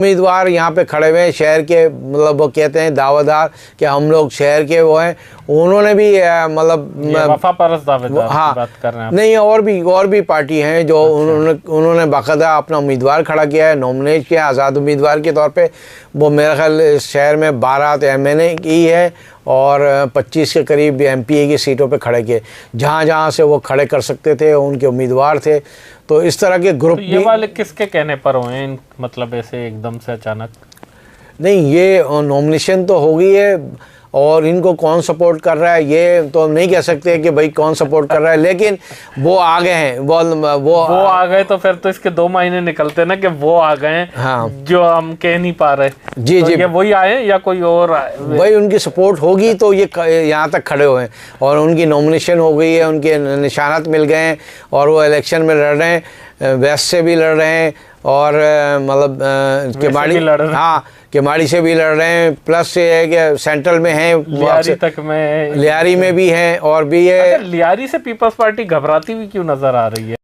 उम्मीदवार यहाँ पे खड़े हुए हैं शहर के, मतलब वो कहते हैं दावेदार कि हम लोग शहर के वो हैं। उन्होंने भी मतलब वफा परस्त दावेदार हाँ, की बात कर रहे हैं नहीं, और भी पार्टी हैं जो उन्होंने बाकायदा अपना उम्मीदवार खड़ा किया है, नॉमिनेट किया आज़ाद उम्मीदवार के तौर पे। वो मेरे ख्याल इस शहर में 12 एमएनए की है और 25 के करीब एमपीए की सीटों पे खड़े किए, जहाँ से वो खड़े कर सकते थे उनके उम्मीदवार थे। तो इस तरह के ग्रुप तो ये वाले किसके कहने पर हुए, मतलब ऐसे एकदम से अचानक? नहीं, ये नॉमिनेशन तो हो गई है और इनको कौन सपोर्ट कर रहा है ये तो नहीं कह सकते कि भाई कौन सपोर्ट कर रहा है, लेकिन वो आ गए हैं। वो आ गए तो फिर तो इसके 2 महीने निकलते ना कि वो आ गए हैं। हाँ, जो हम कह नहीं पा रहे। जी तो जी, ये वही आए या कोई और आए? भाई उनकी सपोर्ट होगी तो ये यहाँ तक खड़े हुए हैं और उनकी नॉमिनेशन हो गई है, उनके निशानात मिल गए हैं और वो इलेक्शन में लड़ रहे हैं। वेस्ट से भी लड़ रहे हैं और मतलब केमाड़ी, हाँ, केमाड़ी से भी लड़ रहे हैं। प्लस ये है कि सेंट्रल में हैं, लियारी तक में, लियारी में भी हैं और भी है। लियारी से पीपल्स पार्टी घबराती हुई क्यों नजर आ रही है?